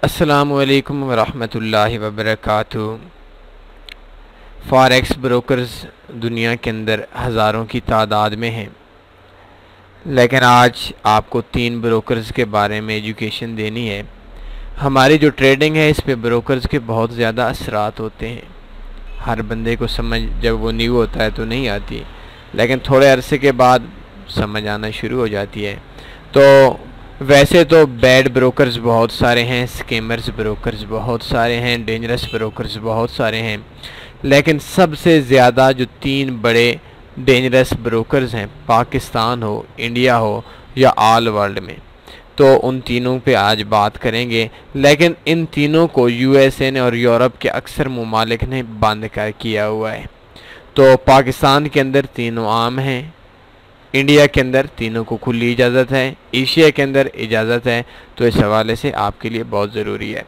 अस्सलामुअलैकुम वरहमतुल्लाहि वबरकातुहू। Forex brokers दुनिया के अंदर हज़ारों की तादाद में हैं, लेकिन आज आपको 3 ब्रोकर्स के बारे में एजुकेशन देनी है। हमारी जो ट्रेडिंग है इस पे ब्रोकर्स के बहुत ज़्यादा असरात होते हैं। हर बंदे को समझ जब वो न्यू होता है तो नहीं आती, लेकिन थोड़े अरसे के बाद समझ आना शुरू हो जाती है। तो वैसे तो बैड ब्रोकर्स बहुत सारे हैं, स्कैमर्स ब्रोकर्स बहुत सारे हैं, डेंजरस ब्रोकर्स बहुत सारे हैं, लेकिन सबसे ज़्यादा जो 3 बड़े डेंजरस ब्रोकर्स हैं, पाकिस्तान हो, इंडिया हो या ऑल वर्ल्ड में, तो उन तीनों पे आज बात करेंगे। लेकिन इन तीनों को यूएसए ने और यूरोप के अक्सर ममालिक ने बंद कर किया हुआ है। तो पाकिस्तान के अंदर तीनों आम हैं, इंडिया के अंदर तीनों को खुली इजाज़त है, एशिया के अंदर इजाज़त है। तो इस हवाले से आपके लिए बहुत ज़रूरी है।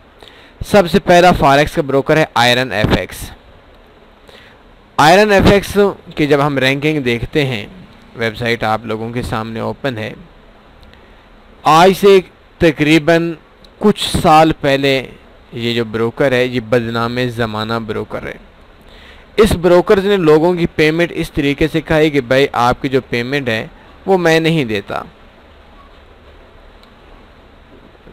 सबसे पहला फॉरेक्स का ब्रोकर है आयरन एफएक्स। आयरन एफएक्स की जब हम रैंकिंग देखते हैं, वेबसाइट आप लोगों के सामने ओपन है। आज से तकरीबन कुछ साल पहले ये जो ब्रोकर है ये बदनाम ज़माना ब्रोकर है। इस ब्रोकर ने लोगों की पेमेंट इस तरीके से कहा है कि भाई आपकी जो पेमेंट है वो मैं नहीं देता।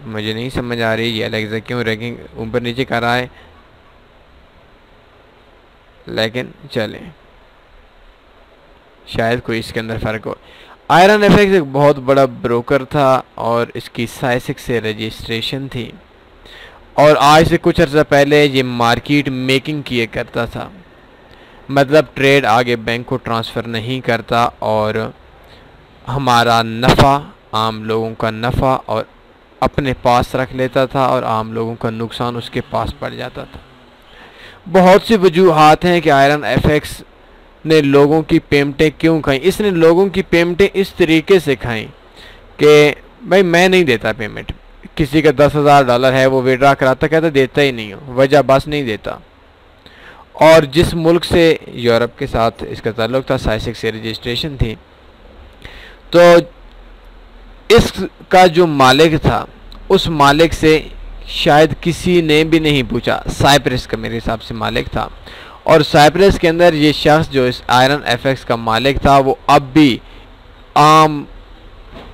मुझे नहीं समझ आ रही ये अलेक्सा क्यों रैंकिंग ऊपर नीचे कर रहा है, लेकिन चले शायद कोई इसके अंदर फ़र्क हो। आयरन एफएक्स एक बहुत बड़ा ब्रोकर था और इसकी साइसिक से रजिस्ट्रेशन थी, और आज से कुछ अर्सा पहले ये मार्केट मेकिंग किए करता था, मतलब ट्रेड आगे बैंक को ट्रांसफ़र नहीं करता और हमारा नफ़ा, आम लोगों का नफ़ा और अपने पास रख लेता था और आम लोगों का नुकसान उसके पास पड़ जाता था। बहुत सी वजूहात हैं कि आयरन एफएक्स ने लोगों की पेमेंटें क्यों खाई। इसने लोगों की पेमेंटें इस तरीके से खाई कि भाई मैं नहीं देता पेमेंट। किसी का $10,000 है, वो विड्रा कराता, कहता देता ही नहीं हो, वजह बस नहीं देता। और जिस मुल्क से यूरोप के साथ इसका ताल्लुक था, साइसिक से रजिस्ट्रेशन थी, तो इसका जो मालिक था उस मालिक से शायद किसी ने भी नहीं पूछा। साइप्रस का मेरे हिसाब से मालिक था, और साइप्रस के अंदर ये शख्स जो इस आयरन एफएक्स का मालिक था वो अब भी आम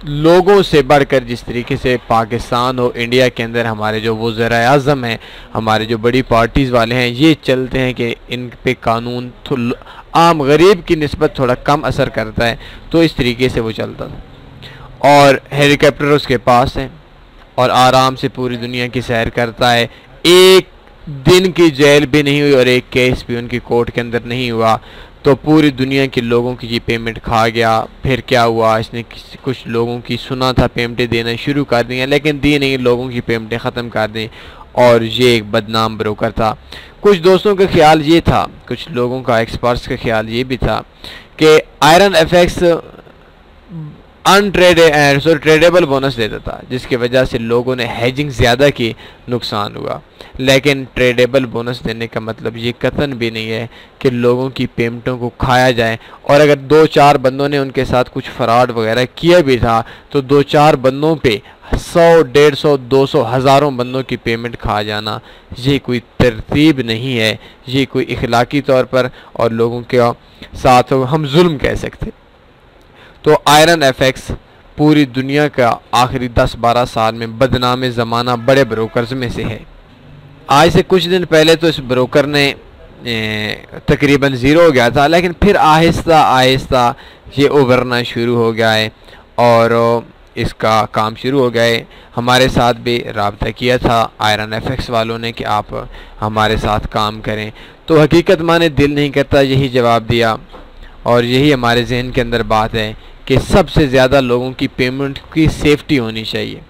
लोगों से बढ़कर, जिस तरीके से पाकिस्तान और इंडिया के अंदर हमारे जो वज़ीर आज़म हैं, हमारे जो बड़ी पार्टीज़ वाले हैं, ये चलते हैं कि इन पे कानून आम गरीब की निस्बत थोड़ा कम असर करता है, तो इस तरीके से वो चलता था। और हेलीकॉप्टर उसके पास है और आराम से पूरी दुनिया की सैर करता है। एक दिन की जेल भी नहीं हुई और एक केस भी उनकी कोर्ट के अंदर नहीं हुआ, तो पूरी दुनिया के लोगों की ये पेमेंट खा गया। फिर क्या हुआ, इसने कुछ लोगों की सुना था पेमेंटें देना शुरू कर दी, लेकिन दी नहीं, लोगों की पेमेंटें ख़त्म कर दी, और ये एक बदनाम ब्रोकर था। कुछ दोस्तों का ख्याल ये था, कुछ लोगों का, एक्सपर्ट्स का ख्याल ये भी था कि आयरन एफएक्स ट्रेडेबल बोनस देता था, जिसकी वजह से लोगों ने हेजिंग ज़्यादा की, नुकसान हुआ। लेकिन ट्रेडेबल बोनस देने का मतलब ये कतन भी नहीं है कि लोगों की पेमेंटों को खाया जाए। और अगर 2-4 बंदों ने उनके साथ कुछ फ्रॉड वगैरह किया भी था, तो 2-4 बंदों पे 100, 150, 200, हज़ारों बंदों की पेमेंट खा जाना, ये कोई तरतीब नहीं है। ये कोई इखलाकी तौर पर और लोगों के साथ हम जुल्म कह सकते। तो आयरन एफएक्स पूरी दुनिया का आखिरी 10-12 साल में बदनाम ज़माना बड़े ब्रोकर्स में से है। आज से कुछ दिन पहले तो इस ब्रोकर ने तकरीबन ज़ीरो हो गया था, लेकिन फिर आहिस्ता आहिस्ता ये उभरना शुरू हो गया है और इसका काम शुरू हो गया है। हमारे साथ भी रब्ता किया था आयरन एफएक्स वालों ने कि आप हमारे साथ काम करें, तो हकीकत माने दिल नहीं करता यही जवाब दिया। और यही हमारे जहन के अंदर बात है कि सबसे ज़्यादा लोगों की पेमेंट की सेफ्टी होनी चाहिए।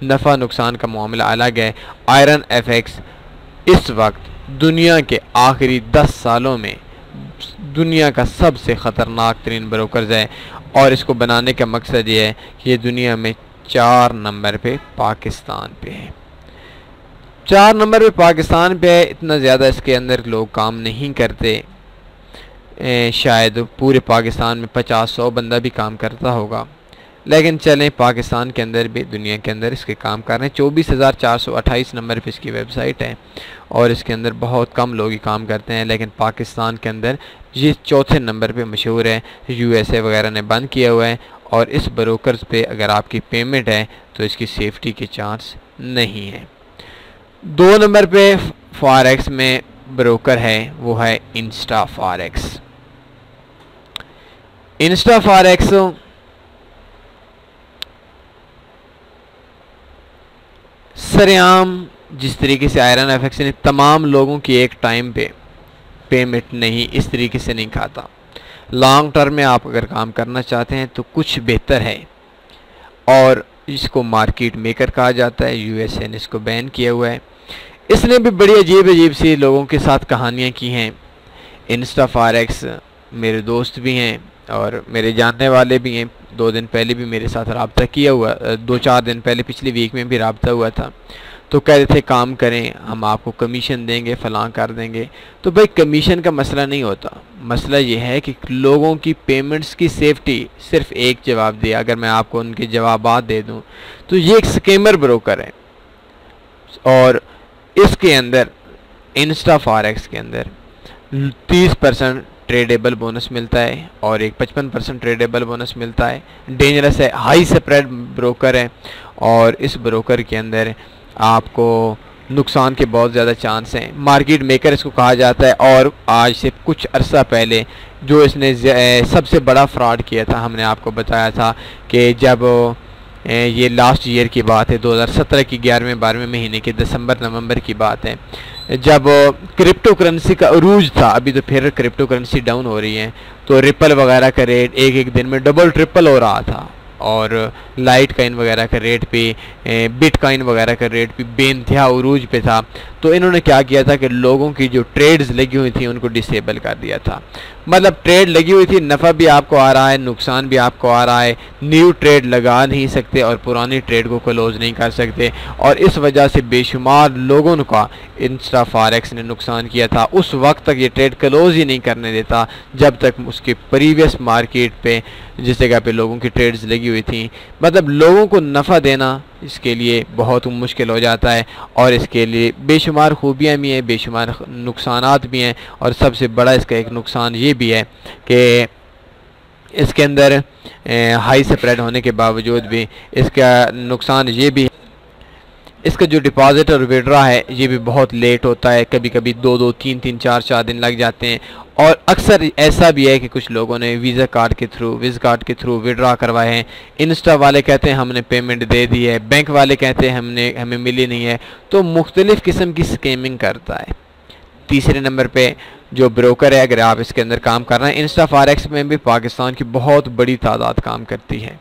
नफ़ा नुकसान का मामला अलग है। आयरन एफएक्स इस वक्त दुनिया के आखिरी 10 सालों में दुनिया का सबसे ख़तरनाक तरीन ब्रोकर्स है, और इसको बनाने का मकसद ये है कि ये दुनिया में 4 नंबर पे पाकिस्तान पे है। 4 नंबर पे पाकिस्तान पे है। इतना ज़्यादा इसके अंदर लोग काम नहीं करते, शायद पूरे पाकिस्तान में 50-100 बंदा भी काम करता होगा, लेकिन चलें, पाकिस्तान के अंदर भी दुनिया के अंदर इसके काम कर रहे हैं। 24,428 नंबर पे इसकी वेबसाइट है और इसके अंदर बहुत कम लोग ही काम करते हैं, लेकिन पाकिस्तान के अंदर ये चौथे नंबर पे मशहूर है। यूएसए वगैरह ने बंद किया हुआ है और इस ब्रोकर्स पे अगर आपकी पेमेंट है तो इसकी सेफ्टी के चांस नहीं है। 2 नंबर पे फॉरेक्स में ब्रोकर है, वो है इंस्टा फॉरेक्स। इंस्टा फॉरेक्स सरेआम जिस तरीके से आयरन एफएक्स ने तमाम लोगों की एक टाइम पे पेमेंट नहीं इस तरीके से नहीं खाता। लॉन्ग टर्म में आप अगर काम करना चाहते हैं तो कुछ बेहतर है और इसको मार्केट मेकर कहा जाता है। यूएसए ने इसको बैन किया हुआ है। इसने भी बड़ी अजीब अजीब सी लोगों के साथ कहानियाँ की हैं। इंस्टा फॉरेक्स मेरे दोस्त भी हैं और मेरे जानने वाले भी हैं। 2 दिन पहले भी मेरे साथ रब्ता किया हुआ, 2-4 दिन पहले पिछली वीक में भी रब्ता हुआ था। तो कह रहे थे काम करें, हम आपको कमीशन देंगे, फलां कर देंगे। तो भाई कमीशन का मसला नहीं होता, मसला ये है कि लोगों की पेमेंट्स की सेफ्टी। सिर्फ एक जवाब दिया, अगर मैं आपको उनके जवाबात दे दूं तो ये एक स्कैमर ब्रोकर है। और इसके अंदर इंस्टा फॉरेक्स के अंदर 30% ट्रेडेबल बोनस मिलता है और एक 55% ट्रेडेबल बोनस मिलता है। डेंजरस है, हाई स्प्रेड ब्रोकर है और इस ब्रोकर के अंदर आपको नुकसान के बहुत ज़्यादा चांस हैं। मार्केट मेकर इसको कहा जाता है और आज से कुछ अरसा पहले जो इसने सबसे बड़ा फ्रॉड किया था, हमने आपको बताया था कि जब ये लास्ट ईयर की बात है, 2017 की 11वें-12वें महीने के दिसंबर-नवंबर की बात है, जब क्रिप्टो करेंसी का अरूज था। अभी तो फिर क्रिप्टो करेंसी डाउन हो रही है, तो रिपल वगैरह का रेट एक दिन में डबल ट्रिपल हो रहा था और लाइट काइन वगैरह का रेट पे, बिटकॉइन वगैरह का रेट पे बेइंतहा उरूज पे था। तो इन्होंने क्या किया था कि लोगों की जो ट्रेड्स लगी हुई थी उनको डिसेबल कर दिया था। मतलब ट्रेड लगी हुई थी, नफ़ा भी आपको आ रहा है, नुकसान भी आपको आ रहा है। न्यू ट्रेड लगा नहीं सकते और पुरानी ट्रेड को क्लोज नहीं कर सकते और इस वजह से बेशुमार लोगों का इंस्टा फॉरेक्स ने नुकसान किया था। उस वक्त तक ये ट्रेड क्लोज ही नहीं करने देता जब तक उसके प्रीवियस मार्केट पे जिस जगह पे लोगों की ट्रेड्स लगी हुई थी। मतलब लोगों को नफ़ा देना इसके लिए बहुत मुश्किल हो जाता है और इसके लिए बेशुमार खूबियाँ भी हैं, बेशुमार नुकसानात भी हैं। और सबसे बड़ा इसका एक नुकसान ये भी है कि इसके अंदर हाई स्प्रेड होने के बावजूद भी इसका नुकसान ये भी है, इसका जो डिपॉजिट और विड्रा है ये भी बहुत लेट होता है। कभी कभी 2-2, 3-3, 4-4 दिन लग जाते हैं। और अक्सर ऐसा भी है कि कुछ लोगों ने विज़ कार्ड के थ्रू विड्रा करवाए हैं। इंस्टा वाले कहते हैं हमने पेमेंट दे दी है, बैंक वाले कहते हैं हमें मिली नहीं है। तो मुख्तलिफ़ किस्म की स्कैमिंग करता है। तीसरे नंबर पे जो ब्रोकर है, अगर आप इसके अंदर काम कर रहे हैं, इंस्टा फॉरेक्स में भी पाकिस्तान की बहुत बड़ी तादाद काम करती है।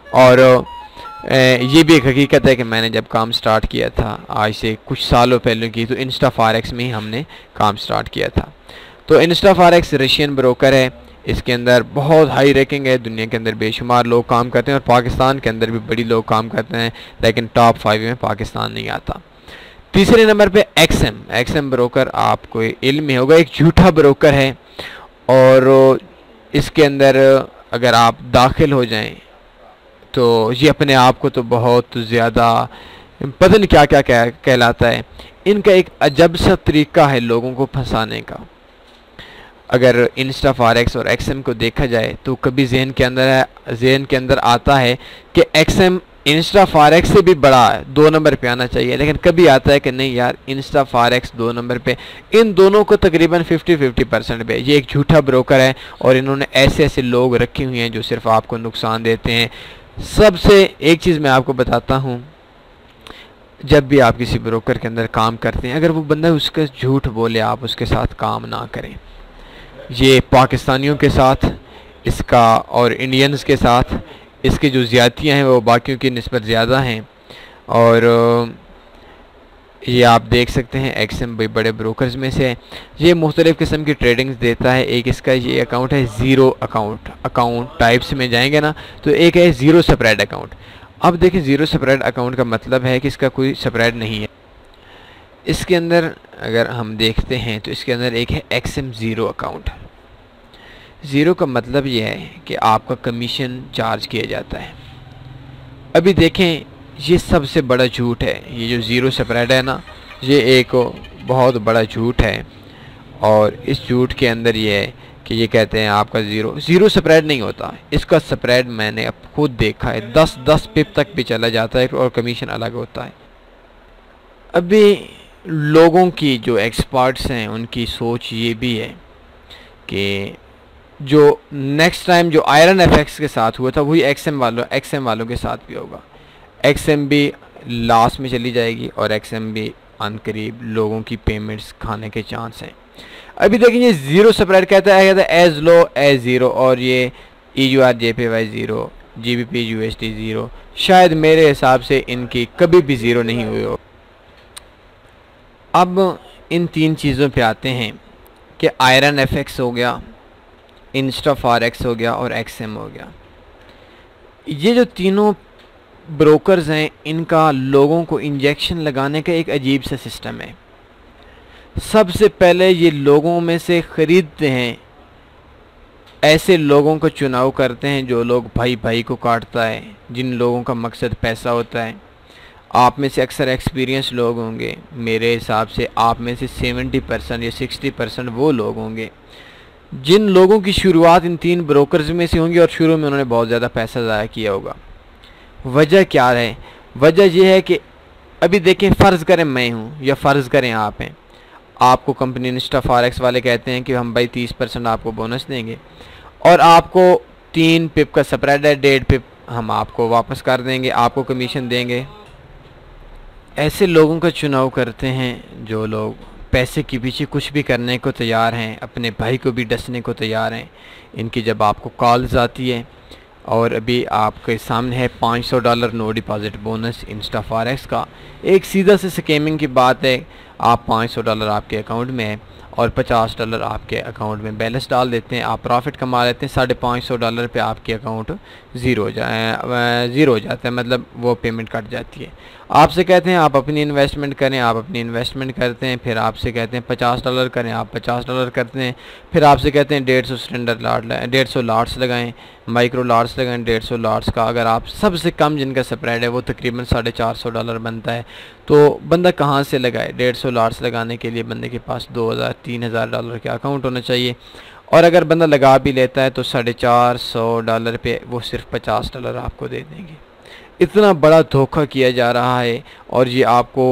और ये भी एक हकीकत है कि मैंने जब काम स्टार्ट किया था आज से कुछ सालों पहले की, तो इंस्टा फॉरेक्स में ही हमने काम स्टार्ट किया था। तो इंस्टा फॉरेक्स रशियन ब्रोकर है, इसके अंदर बहुत हाई रैंकिंग है। दुनिया के अंदर बेशुमार लोग काम करते हैं और पाकिस्तान के अंदर भी बड़ी लोग काम करते हैं, लेकिन टॉप 5 में पाकिस्तान नहीं आता। तीसरे नंबर पे एक्सएम ब्रोकर, आपको इल्म में होगा, एक झूठा ब्रोकर है और इसके अंदर अगर आप दाखिल हो जाएं तो ये अपने आप को तो बहुत ज़्यादा पता नहीं क्या क्या कहलाता है। इनका एक अजब सा तरीका है लोगों को फंसाने का। अगर इंस्टा फॉरेक्स और एक्सएम को देखा जाए तो कभी जहन के अंदर आता है कि एक्सएम इंस्टा फॉरेक्स से भी बड़ा है, 2 नंबर पे आना चाहिए। लेकिन कभी आता है कि नहीं यार, इंस्टा फॉरेक्स 2 नंबर पे, इन दोनों को तकरीबन 50-50% पे। ये एक झूठा ब्रोकर है और इन्होंने ऐसे ऐसे लोग रखे हुए हैं जो सिर्फ आपको नुकसान देते हैं। सबसे एक चीज़ मैं आपको बताता हूँ, जब भी आप किसी ब्रोकर के अंदर काम करते हैं, अगर वो बंदा उसका झूठ बोले, आप उसके साथ काम ना करें। ये पाकिस्तानियों के साथ इसका और इंडियंस के साथ इसकी जो ज़्यादतियाँ हैं वो बाकियों की निस्बत ज़्यादा हैं। और ये आप देख सकते हैं एक्सएम भी बड़े ब्रोकर्स में से है। ये मुख्तलिफ़ किस्म की ट्रेडिंग्स देता है। एक इसका ये अकाउंट है ज़ीरो अकाउंट टाइप्स में जाएंगे ना, तो एक है ज़ीरो स्प्रेड अकाउंट। अब देखिए, ज़ीरो स्प्रेड अकाउंट का मतलब है कि इसका कोई स्प्रेड नहीं है। इसके अंदर अगर हम देखते हैं तो इसके अंदर एक है एक्सएम ज़ीरो अकाउंट। ज़ीरो का मतलब ये है कि आपका कमीशन चार्ज किया जाता है। अभी देखें, ये सबसे बड़ा झूठ है। ये जो ज़ीरो स्प्रेड है ना, ये एक बहुत बड़ा झूठ है। और इस झूठ के अंदर ये है कि ये कहते हैं आपका ज़ीरो स्प्रेड नहीं होता। इसका स्प्रेड मैंने अब खुद देखा है, 10 पिप तक भी चला जाता है और कमीशन अलग होता है। अभी लोगों की जो एक्सपर्ट्स हैं उनकी सोच ये भी है कि जो नेक्स्ट टाइम जो आयरन एफएक्स के साथ हुआ था वही एक्सएम वालों के साथ भी होगा। एक्सएम भी लास्ट में चली जाएगी और एक्सएम भी अनकरीब लोगों की पेमेंट्स खाने के चांस हैं। अभी देखिए, ज़ीरो स्प्रेड कहता है एज लो एज ज़ीरो, और ये EUR JPY zero, GBP USD zero, शायद मेरे हिसाब से इनकी कभी भी ज़ीरो नहीं हुई हो। अब इन तीन चीज़ों पे आते हैं कि आयरन एफएक्स हो गया, इंस्टाफॉरेक्स हो गया और एक्सएम हो गया। ये जो तीनों ब्रोकर्स हैं, इनका लोगों को इंजेक्शन लगाने का एक अजीब सा सिस्टम है। सबसे पहले ये लोगों में से ख़रीदते हैं, ऐसे लोगों का चुनाव करते हैं जो लोग भाई भाई को काटता है, जिन लोगों का मकसद पैसा होता है। आप में से अक्सर एक्सपीरियंस लोग होंगे, मेरे हिसाब से आप में से 70% या 60% वो लोग होंगे जिन लोगों की शुरुआत इन तीन ब्रोकर्स में से होंगी और शुरू में उन्होंने बहुत ज़्यादा पैसा ज़ाया किया होगा। वजह क्या है? वजह यह है कि अभी देखें, फ़र्ज़ करें मैं हूँ या फ़र्ज़ करें आप हैं, आपको कंपनी इंस्टाफॉरेक्स वाले कहते हैं कि हम भाई 30% आपको बोनस देंगे और आपको 3 पिप का स्प्रेड है, 1.5 पिप हम आपको वापस कर देंगे, आपको कमीशन देंगे। ऐसे लोगों का चुनाव करते हैं जो लोग पैसे के पीछे कुछ भी करने को तैयार हैं, अपने भाई को भी डसने को तैयार हैं। इनकी जब आपको कॉल्स आती है और अभी आपके सामने है $500 नो डिपॉजिट बोनस इंस्टाफॉरेक्स का, एक सीधा से स्कैमिंग की बात है। आप $500 आपके अकाउंट में है और $50 आपके अकाउंट में बैलेंस डाल देते हैं, आप प्रॉफिट कमा लेते हैं। $550 पे आपके अकाउंट ज़ीरो हो जाता है, मतलब वो पेमेंट कट जाती है। आपसे कहते हैं आप अपनी इन्वेस्टमेंट करें, आप अपनी इन्वेस्टमेंट करते हैं। फिर आपसे कहते हैं $50 करें, आप $50 करते हैं। फिर आपसे कहते हैं 150 स्टैंडर्ड लाट 150 लाट्स लगाएं, माइक्रो लाट्स लगाएं 150 लाट्स का। अगर आप सबसे कम जिनका स्प्रेड है वो तकरीबन $450 बनता है, तो बंदा कहाँ से लगाए? 150 लाट्स लगाने के लिए बंदे के पास $2000-3000 का अकाउंट होना चाहिए। और अगर बंदा लगा भी लेता है तो $450 पे वो सिर्फ $50 आपको दे देंगे। इतना बड़ा धोखा किया जा रहा है और ये आपको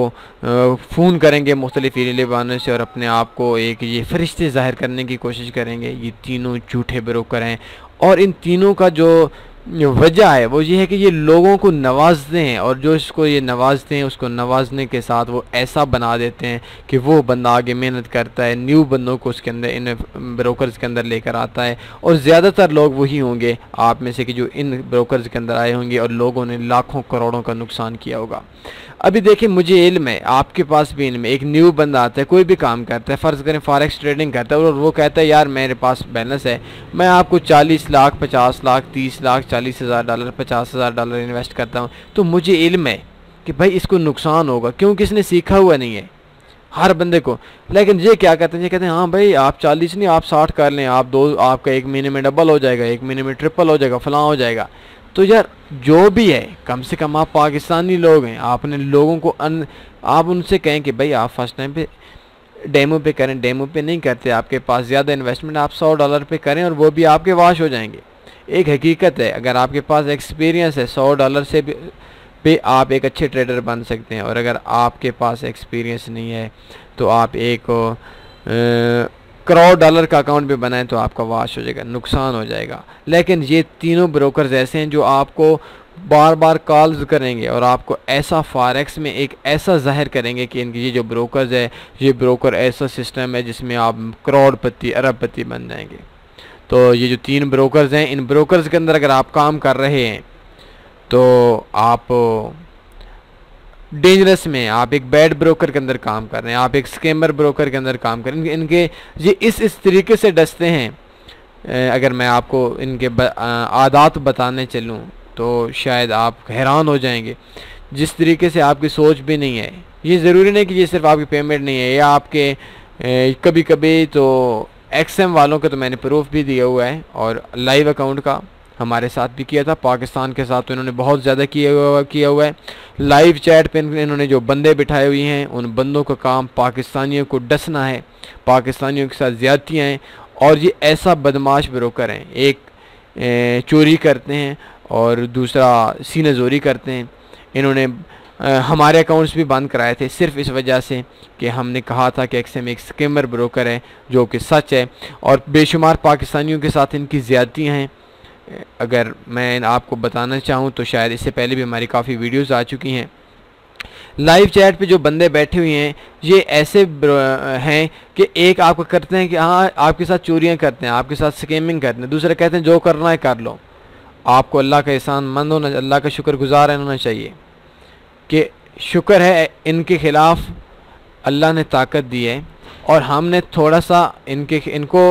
फ़ोन करेंगे मुख्तलिफ ईमेल बहाने से और अपने आप को एक ये फरिश्ते ज़ाहिर करने की कोशिश करेंगे। ये तीनों झूठे ब्रोकर हैं और इन तीनों का जो वजह है वो ये है कि ये लोगों को नवाजते हैं और जो इसको ये नवाजते हैं उसको नवाजने के साथ वो ऐसा बना देते हैं कि वो बंदा आगे मेहनत करता है, न्यू बंदों को उसके अंदर इन ब्रोकर्स के अंदर लेकर आता है। और ज़्यादातर लोग वही होंगे आप में से कि जो इन ब्रोकर्स के अंदर आए होंगे और लोगों ने लाखों करोड़ों का नुकसान किया होगा। अभी देखिए, मुझे इल्म है, आपके पास भी इल्म है। एक न्यू बंदा आता है, कोई भी काम करता है, फ़र्ज़ करें फॉरेक्स ट्रेडिंग करता है और वो कहता है यार मेरे पास बैलेंस है, मैं आपको 40 लाख 50 लाख 30 लाख $40,000 $50,000 इन्वेस्ट करता हूँ। तो मुझे इल्म है कि भाई इसको नुकसान होगा, क्योंकि इसने सीखा हुआ नहीं है हर बंदे को। लेकिन ये क्या कहते हैं? ये कहते हैं हाँ भाई आप 40 नहीं आप 60 कर लें, आपका 1 महीने में डबल हो जाएगा, 1 महीने में ट्रिपल हो जाएगा, फलां हो जाएगा। तो यार जो भी है, कम से कम आप पाकिस्तानी लोग हैं, आपने लोगों को आप उनसे कहें कि भाई आप फर्स्ट टाइम पे डेमो पे करें। डेमो पे नहीं करते, आपके पास ज़्यादा इन्वेस्टमेंट, आप $100 पे करें और वो भी आपके वाश हो जाएंगे। एक हकीकत है, अगर आपके पास एक्सपीरियंस है $100 से पे आप एक अच्छे ट्रेडर बन सकते हैं। और अगर आपके पास एक्सपीरियंस नहीं है तो आप एक $1 का अकाउंट भी बनाएं तो आपका वाश हो जाएगा, नुकसान हो जाएगा। लेकिन ये तीनों ब्रोकर्स ऐसे हैं जो आपको बार बार कॉल्स करेंगे और आपको ऐसा फॉरेक्स में एक ऐसा ज़ाहिर करेंगे कि इनकी ये जो ब्रोकर्स है, ये ब्रोकर ऐसा सिस्टम है जिसमें आप करोड़पति अरबपति बन जाएंगे। तो ये जो 3 ब्रोकर्स हैं, इन ब्रोकर्स के अंदर अगर आप काम कर रहे हैं तो आप डेंजरस में, आप एक बैड ब्रोकर के अंदर काम कर रहे हैं, आप एक स्कैमर ब्रोकर के अंदर काम कर रहे हैं। इनके ये इस तरीके से डसते हैं, अगर मैं आपको इनके आदात बताने चलूँ तो शायद आप हैरान हो जाएंगे। जिस तरीके से आपकी सोच भी नहीं है, ये ज़रूरी नहीं कि ये सिर्फ आपकी पेमेंट नहीं है, या आपके कभी कभी तो एक्सएम वालों का तो मैंने प्रूफ भी दिया हुआ है, और लाइव अकाउंट का हमारे साथ भी किया था। पाकिस्तान के साथ तो इन्होंने बहुत ज़्यादा किया हुआ है। लाइव चैट पे इन्होंने जो बंदे बिठाए हुए हैं, उन बंदों का काम पाकिस्तानियों को डसना है, पाकिस्तानियों के साथ ज़्यादतियाँ हैं। और ये ऐसा बदमाश ब्रोकर हैं, एक चोरी करते हैं और दूसरा सीने ज़ोरी करते हैं। इन्होंने हमारे अकाउंट्स भी बंद कराए थे सिर्फ इस वजह से कि हमने कहा था कि एक्सएम एक स्कैमर ब्रोकर है, जो कि सच है। और बेशुमार पाकिस्तानियों के साथ इनकी ज़्यादतियाँ हैं। अगर मैं आपको बताना चाहूँ तो शायद इससे पहले भी हमारी काफ़ी वीडियोस आ चुकी हैं। लाइव चैट पे जो बंदे बैठे हुए हैं, ये ऐसे हैं कि एक आपको करते हैं कि हाँ आपके साथ चोरियाँ करते हैं, आपके साथ स्कैमिंग करते हैं, दूसरे कहते हैं जो करना है कर लो। आपको अल्लाह का एहसान मंद होना, अल्लाह का शुक्रगुजार होना चाहिए कि शुक्र है इनके ख़िलाफ़ अल्लाह ने ताकत दी है और हमने थोड़ा सा इनको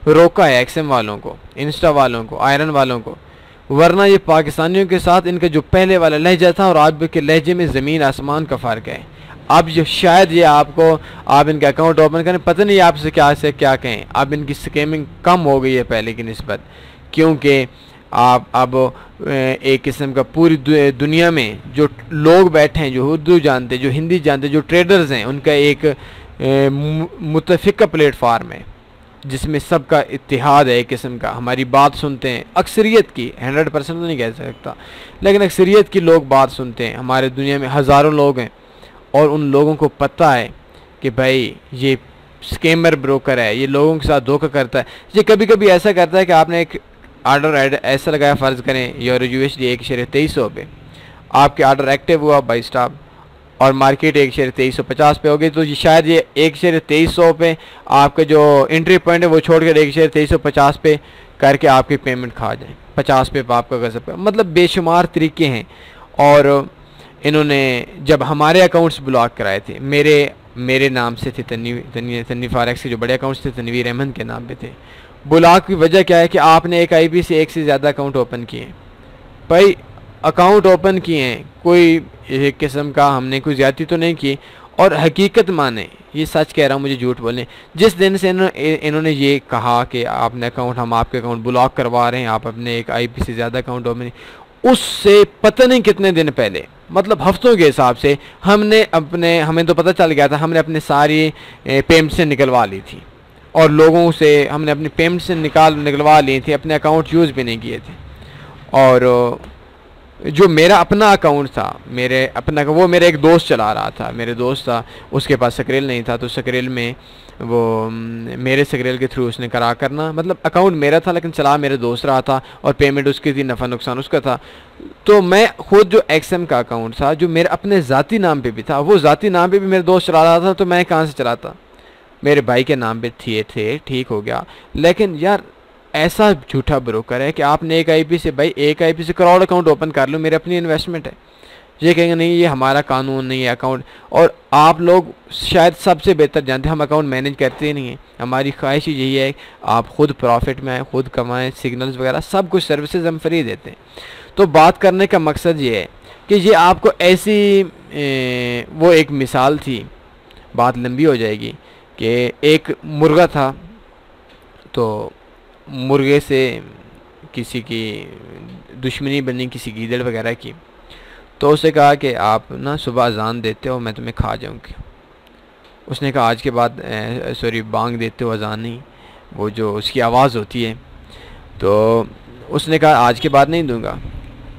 रोका है, एक्सएम वालों को, इंस्टा वालों को, आयरन वालों को। वरना ये पाकिस्तानियों के साथ इनका जो पहले वाला लहजा था और आज के लहजे में ज़मीन आसमान का फ़र्क है। अब जो शायद ये आप इनके अकाउंट ओपन करें, पता नहीं आपसे क्या कहें। अब इनकी स्कैमिंग कम हो गई है पहले की निस्बत, क्योंकि आप अब एक किस्म का पूरी दुनिया में जो लोग बैठे हैं, जो उर्दू जानते, जो हिंदी जानते, जो ट्रेडर्स हैं, उनका एक मुतफ़िक़ा प्लेटफार्म है जिसमें सबका इत्तेहाद है। एक किस्म का हमारी बात सुनते हैं, अक्सरियत की, 100% तो नहीं कह सकता, लेकिन अक्सरियत की लोग बात सुनते हैं। हमारे दुनिया में हज़ारों लोग हैं और उन लोगों को पता है कि भाई ये स्कैमर ब्रोकर है, ये लोगों के साथ धोखा करता है। ये कभी कभी ऐसा करता है कि आपने एक आर्डर ऐसा लगाया, फ़र्ज़ करें €USD 1.23 पे, आपके आर्डर एक्टिव हुआ भाई स्टाफ, और मार्केट 1.2350 पे हो गई, तो शायद ये 1.23 पे आपका जो एंट्री पॉइंट है वो छोड़कर 1.2350 पे करके आपकी पेमेंट खा जाए, 50 पे आपका गज़ब का। मतलब बेशुमार तरीके हैं। और इन्होंने जब हमारे अकाउंट्स ब्लॉक कराए थे, मेरे नाम से थे, तन्वी फॉरेक्स के जो बड़े अकाउंट्स थे तनवीर अहमद के नाम पे थे। ब्लॉक की वजह क्या है कि आपने एक आईपी से एक से ज़्यादा अकाउंट ओपन किए। भाई अकाउंट ओपन किए हैं, कोई एक किस्म का हमने कोई ज़्यादती तो नहीं की। और हकीकत माने, ये सच कह रहा हूँ, मुझे झूठ बोलें, जिस दिन से इन्होंने ये कहा कि आपने अकाउंट, हम आपके अकाउंट ब्लॉक करवा रहे हैं, आप अपने एक आईपी से ज़्यादा अकाउंट ओपन, उससे पता नहीं कितने दिन पहले, मतलब हफ्तों के हिसाब से हमें तो पता चल गया था, हमने अपने सारी पेमेंट से निकलवा ली थी और लोगों से हमने अपनी पेमेंट से निकलवा ली थी, अपने अकाउंट यूज़ भी नहीं किए थे। और जो मेरा अपना अकाउंट था, वो मेरा एक दोस्त चला रहा था, मेरे दोस्त था, उसके पास सक्रेल नहीं था, तो सक्रेल में वो मेरे सक्रेल के थ्रू उसने करा करना, मतलब अकाउंट मेरा था लेकिन चला मेरे दोस्त रहा था और पेमेंट उसकी थी, नफ़ा नुकसान उसका था। तो मैं खुद जो एक्सएम का अकाउंट था, जो मेरे अपने ज़ाती नाम पे भी था, वो ज़ाती नाम पे भी मेरे दोस्त चला रहा था, तो मैं कहाँ से चलाता, मेरे भाई के नाम पे थे, ठीक हो गया। लेकिन यार ऐसा झूठा ब्रोकर है कि आपने एक आईपी से करोड़ अकाउंट ओपन कर लो, मेरी अपनी इन्वेस्टमेंट है। ये कहेंगे नहीं ये हमारा कानून नहीं है अकाउंट। और आप लोग शायद सबसे बेहतर जानते हैं, हम अकाउंट मैनेज करते ही नहीं हैं। हमारी ख्वाहिश ही यही है आप खुद प्रॉफिट में आए, खुद कमाएं, सिग्नल्स वगैरह सब कुछ सर्विसेज हम फ्री देते हैं। तो बात करने का मकसद ये है कि ये आपको ऐसी वो एक मिसाल थी, बात लंबी हो जाएगी, कि एक मुर्गा था, तो मुर्गे से किसी की दुश्मनी बनी, किसी गीदड़ वगैरह की, तो उसे कहा कि आप ना सुबह अजान देते हो, मैं तुम्हें खा जाऊंगी। उसने कहा आज के बाद बांग देते हो, अजान नहीं, वो जो उसकी आवाज़ होती है, तो उसने कहा आज के बाद नहीं दूंगा।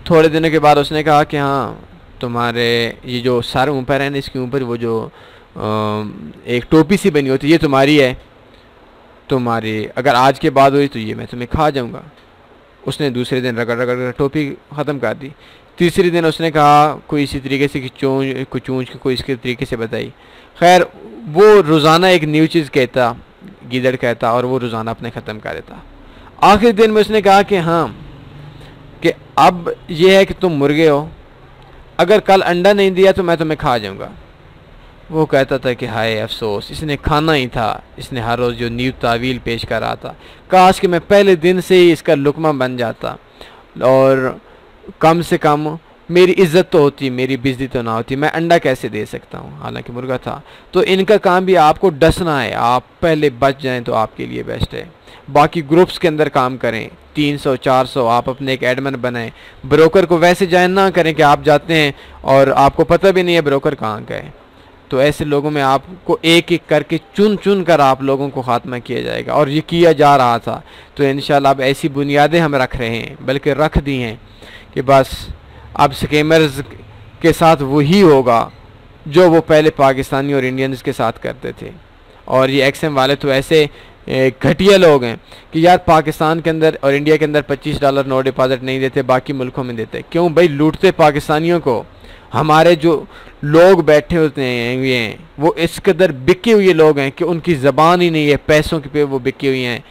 थोड़े दिनों के बाद उसने कहा कि हाँ तुम्हारे ये जो सर ऊपर है ना, इसके ऊपर वो जो एक टोपी सी बनी होती है, ये तुम्हारी है, तुम्हारी अगर आज के बाद हुई तो ये मैं तुम्हें खा जाऊंगा। उसने दूसरे दिन रगड़ रगड़ टोपी ख़त्म कर दी। तीसरे दिन उसने कहा कोई इसी तरीके से कि चूंच कोई इसके तरीके से बताई। खैर वो रोज़ाना एक न्यू चीज़ कहता, गीदड़ कहता, और वो रोज़ाना अपने ख़त्म कर देता। आखिरी दिन में उसने कहा कि हाँ कि अब ये है कि तुम मुर्गे हो, अगर कल अंडा नहीं दिया तो मैं तुम्हें खा जाऊँगा। वो कहता था कि हाय अफसोस, इसने खाना ही था, इसने हर रोज़ जो न्यू तावील पेश कर रहा था, काश कि मैं पहले दिन से ही इसका लुकमा बन जाता और कम से कम मेरी इज्जत तो होती, मेरी बेइज्जती तो ना होती, मैं अंडा कैसे दे सकता हूँ, हालांकि मुर्गा था। तो इनका काम भी आपको डसना है, आप पहले बच जाएं तो आपके लिए बेस्ट है। बाकी ग्रुप्स के अंदर काम करें, 300 400 आप अपने एक एडमिन बनाएं। ब्रोकर को वैसे ज्वाइन ना करें कि आप जाते हैं और आपको पता भी नहीं है ब्रोकर कहाँ का है। तो ऐसे लोगों में आपको एक एक करके चुन चुन कर आप लोगों को खात्मा किया जाएगा, और ये किया जा रहा था। तो इंशाल्लाह अब ऐसी बुनियादें हम रख रहे हैं, बल्कि रख दी हैं कि बस अब स्कैमर्स के साथ वही होगा जो वो पहले पाकिस्तानी और इंडियंस के साथ करते थे। और ये एक्सएम वाले तो ऐसे घटिया लोग हैं कि यार पाकिस्तान के अंदर और इंडिया के अंदर $25 नो डिपॉजिट नहीं देते, बाकी मुल्कों में देते। क्यों भाई? लूटते पाकिस्तानियों को। हमारे जो लोग बैठे होते हैं ये वो इस कदर बिके हुए लोग हैं कि उनकी ज़बान ही नहीं है, पैसों के पे वो बिके हुए हैं।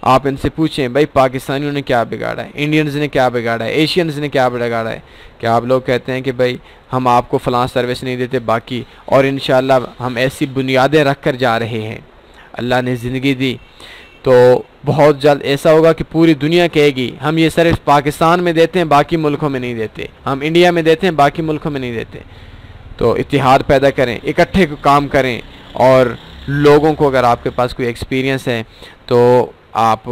आप इनसे पूछें भाई पाकिस्तानियों ने क्या बिगाड़ा है, इंडियंस ने क्या बिगाड़ा है, एशियंस ने क्या बिगाड़ा है। क्या आप लोग कहते हैं कि भाई हम आपको फ़लाँ सर्विस नहीं देते बाकी, और इंशाल्लाह हम ऐसी बुनियादें रख कर जा रहे हैं। अल्लाह ने ज़िंदगी दी तो बहुत जल्द ऐसा होगा कि पूरी दुनिया कहेगी हम ये सिर्फ पाकिस्तान में देते हैं, बाकी मुल्कों में नहीं देते, हम इंडिया में देते हैं, बाकी मुल्कों में नहीं देते। तो इत्तेहाद पैदा करें, इकट्ठे काम करें। और लोगों को, अगर आपके पास कोई एक्सपीरियंस है तो आप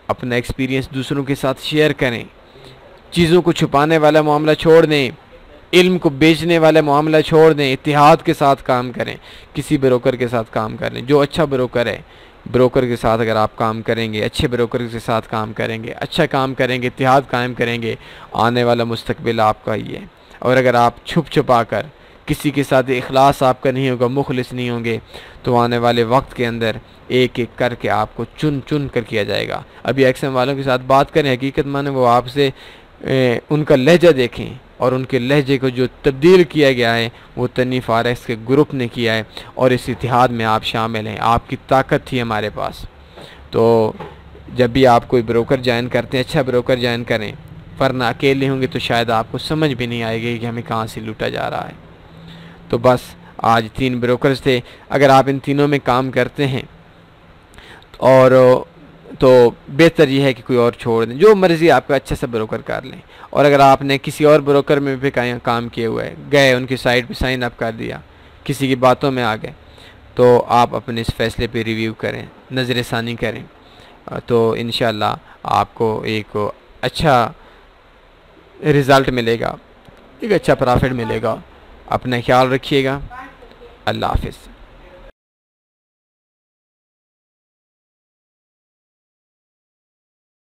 अपना एक्सपीरियंस दूसरों के साथ शेयर करें। चीज़ों को छुपाने वाला मामला छोड़ दें, इल्म को बेचने वाला मामला छोड़ दें, इत्तेहाद के साथ काम करें। किसी ब्रोकर के साथ काम कर लें जो अच्छा ब्रोकर है, ब्रोकर के साथ अगर आप काम करेंगे, अच्छे ब्रोकर के साथ काम करेंगे, अच्छा काम करेंगे, इत्तेहाद कायम करेंगे, आने वाला मुस्तकबिल आपका ही है। और अगर आप छुप छुपा कर किसी के साथ इखलास आपका नहीं होगा, मुखलिस नहीं होंगे, तो आने वाले वक्त के अंदर एक एक करके आपको चुन चुन कर किया जाएगा। अभी एक्सएम वालों के साथ बात करें, हकीकत माने वो आपसे उनका लहजा देखें, और उनके लहजे को जो तब्दील किया गया है वो तन्नी फारेक्स के ग्रुप ने किया है, और इस इतिहाद में आप शामिल हैं। आपकी ताकत थी हमारे पास। तो जब भी आप कोई ब्रोकर ज्वाइन करते हैं, अच्छा ब्रोकर ज्वाइन करें, वरना अकेले होंगे तो शायद आपको समझ भी नहीं आएगी कि हमें कहाँ से लूटा जा रहा है। तो बस आज 3 ब्रोकर्स थे। अगर आप इन तीनों में काम करते हैं और तो बेहतर यह है कि कोई और छोड़ दें, जो मर्ज़ी आपका अच्छा सा ब्रोकर कर लें। और अगर आपने किसी और ब्रोकर में भी काम किए हुए है, गए उनकी साइट पे साइन अप कर दिया, किसी की बातों में आ गए, तो आप अपने इस फैसले पे रिव्यू करें, नज़र षानी करें। तो इंशाल्लाह आपको एक अच्छा रिज़ल्ट मिलेगा, एक अच्छा प्रॉफिट मिलेगा। अपना ख्याल रखिएगा। अल्लाह हाफ़िज़।